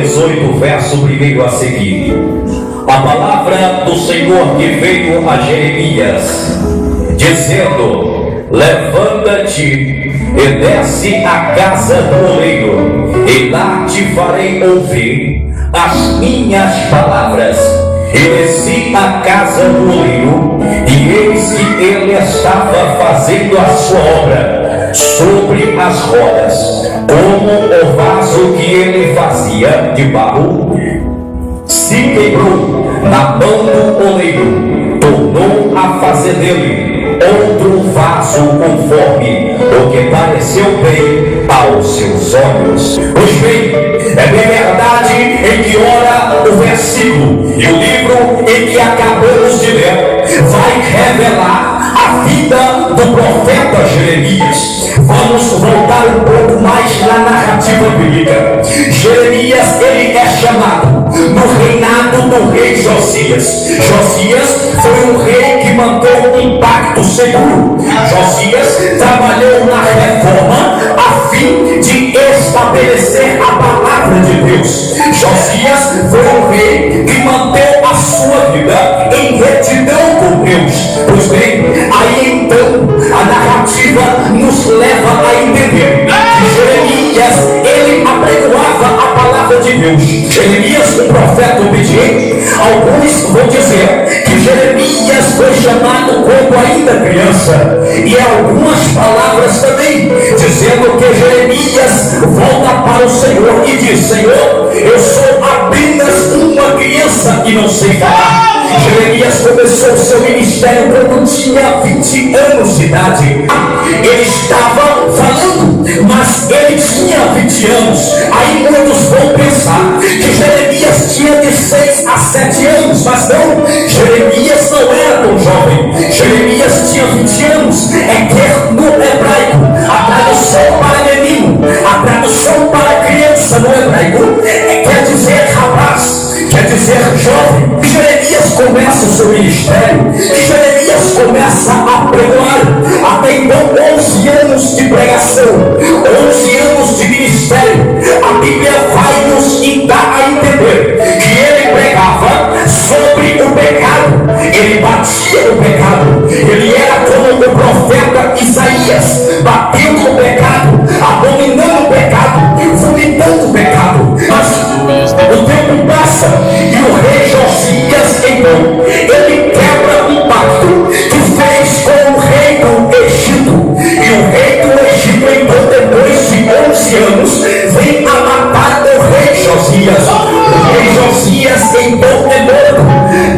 18, verso 1 a seguir. A palavra do Senhor que veio a Jeremias, dizendo: levanta-te e desce à casa do oleiro, e lá te farei ouvir as minhas palavras. E desci à casa do oleiro, e eis que ele estava fazendo a sua obra sobre as rodas, como o vaso que ele fazia de barro se quebrou na mão do oleiro, tornou a fazer dele outro vaso conforme o que pareceu bem aos seus olhos. Pois bem, é bem verdade em que ora o versículo e o livro em que acabamos de ler vai revelar a vida do profeta Jeremias. Vamos voltar um pouco mais na narrativa bíblica. Jeremias, ele é chamado no reinado do rei Josias. Josias foi um rei que manteve um pacto seguro. Josias trabalhou na reforma a fim de estabelecer a palavra de Deus. Josias foi um rei que manteve a sua vida em retidão com Deus. Pois bem, aí então a narrativa nos leva a entender que Jeremias, ele apregoava a palavra de Deus. Jeremias, um profeta obediente. Alguns vão dizer que Jeremias foi chamado quando ainda criança, e algumas palavras também dizendo que Jeremias volta para o Senhor e diz: Senhor, eu sou apenas uma criança e não sei falar. Jeremias começou seu ministério quando tinha 20 anos de idade. Ele estava falando, mas ele tinha 20 anos. Aí muitos vão pensar que Jeremias tinha de 6 a 7 anos, mas não, Jeremias não era tão jovem. Jeremias tinha 20 anos. É que no hebraico, a tradução para menino, a tradução para criança no hebraico quer dizer rapaz, quer dizer jovem. Jeremias começa o seu ministério, Jeremias começa a pregar. Até então 11 anos de pregação, 11 anos de ministério. A Bíblia vai nos dar a entender que ele pregava sobre o pecado, ele batia o pecado. Ele era como o profeta Isaías, batendo o pecado, abominando o pecado, vomitando o pecado. Mas o tempo passa e o rei Josias, então, ele quebra um pacto que fez com o rei do Egito. E o rei do Egito, então, depois de 11 anos, vem a matar o rei Josias. O rei Josias, então, é morto.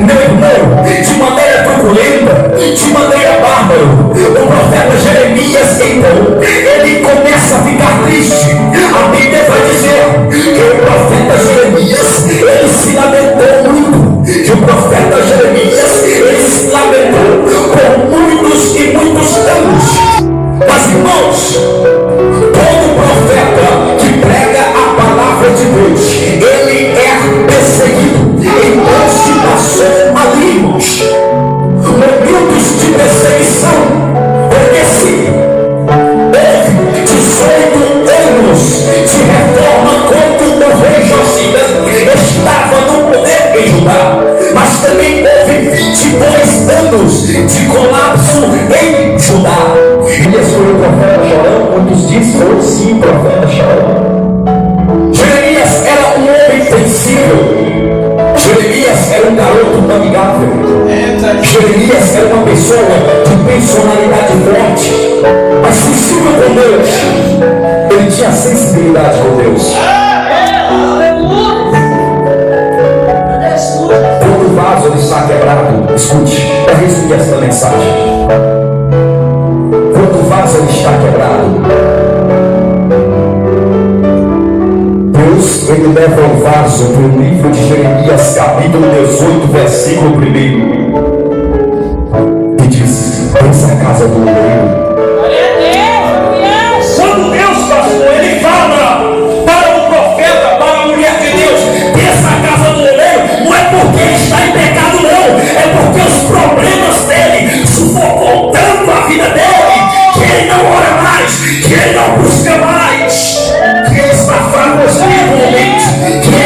Meu irmão, de maneira truculenta, de maneira bárbara. O profeta Jeremias, então, ele começa a ficar triste. A Bíblia vai dizer que o profeta Jeremias, ele se lamentou muito. Que o profeta Jeremias, ele se lamentou por muitos e muitos anos. Mas irmãos, todo profeta que prega a palavra de Deus, ele é perseguido. Então se passou ali, irmãos, momentos de perseguição. Porque se houve 18 anos de reforma quando o rei Josias estava no poder em Judá, mas também houve 22 anos de colapso em Judá. Elias foi o profeta chorão, muitos dizem foi sim profeta chorão. Jeremias era um homem sensível. Jeremias era um garoto amigável. Jeremias era uma pessoa de personalidade forte, mas sensível com Deus. Ele tinha sensibilidade com Deus. Quando o vaso ele está quebrado, escute, para resumir esta mensagem. Quando o vaso ele está quebrado, Deus ele leva o vaso para o livro de Jeremias, capítulo 18, versículo 1, que diz: pensa a casa do oleiro. Quando Deus, pastor, ele fala para o profeta, para a mulher de Deus, pensa a casa do oleiro, não é porque ele está em pecado, não, é porque os problemas dele sufocam tanto a vida dele, que ele não ora mais, que ele não busca mais, que ele está fraco espiritualmente, que ele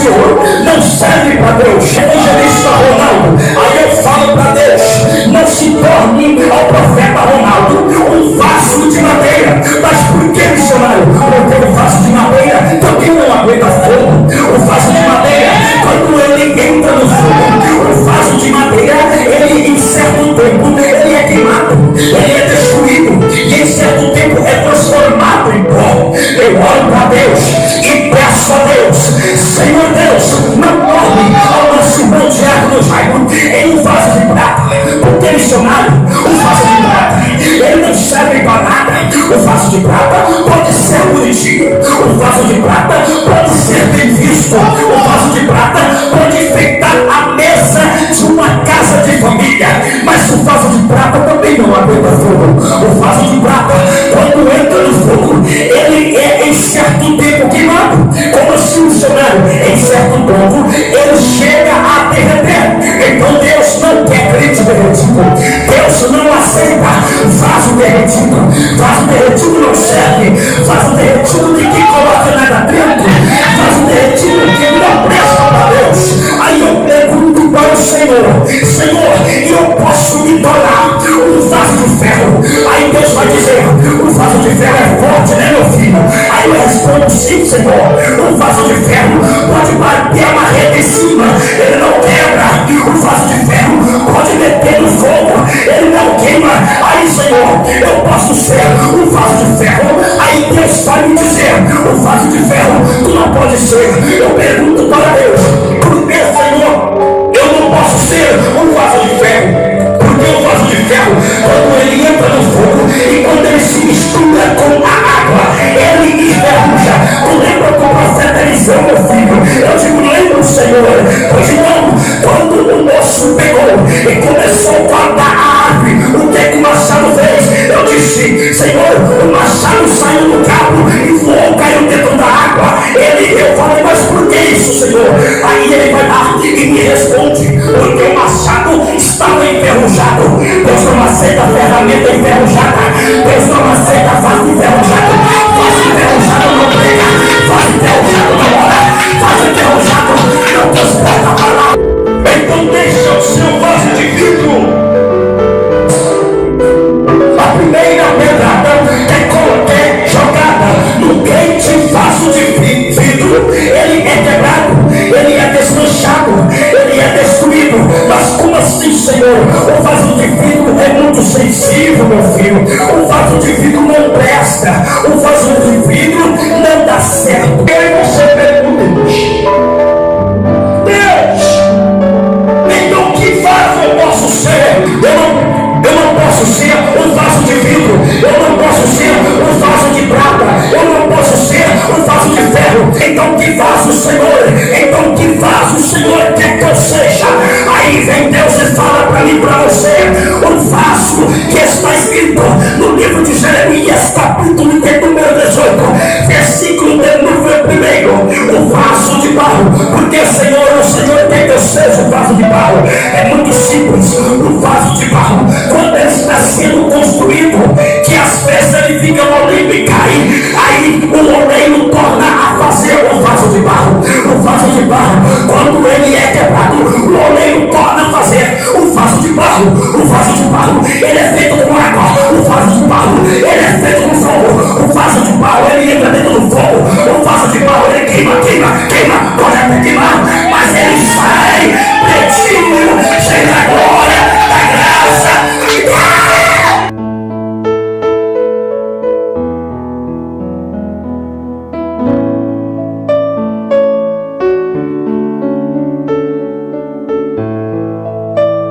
de ouro não serve para Deus. Evangelista Ronaldo, aí eu falo para Deus: não se torne ao profeta Ronaldo um vaso de madeira. Mas por que, missionário? Porque o vaso de madeira também não aguenta fogo. O vaso de madeira, quando ele entra no fogo, o vaso de madeira, ele em certo tempo ele é queimado, ele é destruído, e em certo tempo é transformado em pó. Eu oro para Deus e peço a Deus: Senhor Deus, não torne ao nosso irmão Diácono Jairo em um vaso de prata. Porque, missionário, o vaso de prata, ele não serve para nada. O vaso de prata pode ser bonitinho, o vaso de prata pode ser bem visto, o vaso de prata pode enfeitar a mesa de uma casa de família, mas o vaso de prata também não aguenta fogo. O vaso de prata, quando entra no fogo, ele é em certo tempo queimado. Como assim, missionário? Em certo ponto ele chega a derreter. Então Deus não quer crente derretido. Deus não aceita vaso derretido. Vaso derretido não serve. Vaso derretido ninguém coloca nada dentro. Vaso derretido que não presta para Deus. Aí eu pergunto para o Senhor: Senhor, eu posso me tornar um vaso de ferro? Aí Deus vai dizer: o vaso de ferro é forte, né, meu filho? Aí eu respondo: sim, Senhor. O vaso de ferro pode bater a marreta em cima, ele não quebra. O vaso de ferro pode meter no fogo, ele não queima. Aí, Senhor, eu posso ser um vaso de ferro. Aí Deus vai me dizer: o vaso de ferro tu não pode ser. Eu pergunto para Deus: por que, Senhor, eu não posso ser um vaso de ferro? Porque o vaso de ferro, quando ele entra no fogo e quando ele se mistura com a água, ele enferruja. Tu lembra do profeta Eliseu, meu filho? Eu digo: lembro, Senhor. Pois não, quando o moço pegou e começou a cortar a árvore, o que o machado fez? Eu disse: Senhor, o machado saiu do cabo e voou, caiu dentro da água. Eu falei: mas por que isso, Senhor? Aí ele vai lá e me responde: porque o machado estava enferrujado. Deus não aceita ferramenta enferrujada. Deus não aceita vaso enferrujado. Vaso enferrujado não prega. Vaso enferrujado não ora. Vaso enferrujado não transporta a palavra. Então deixa o seu vaso de vidro. A primeira pedrada é jogada no quente vaso de vidro. Ele é quebrado, ele é desmanchado, ele é destruído. Mas como assim, Senhor? O vaso de vidro é muito sensível, meu filho. O vaso de vidro não presta. O vaso de vidro não dá certo. E aí você pergunta: Deus, então que vaso eu posso ser? Eu não posso ser um vaso de vidro. Eu não posso ser um vaso de prata. Eu não posso ser um vaso de ferro. Então que vaso, Senhor? Então que vaso o Senhor quer que eu seja? Aí vem Deus e fala para mim, para você: um vaso que está escrito no livro de Jeremias, capítulo número 18, versículo de número 1. O vaso de barro. Porque, Senhor, o Senhor quer que eu seja um vaso de barro. É muito simples. O vaso de barro, quando ele está sendo construído, que às vezes ele fica olímpica,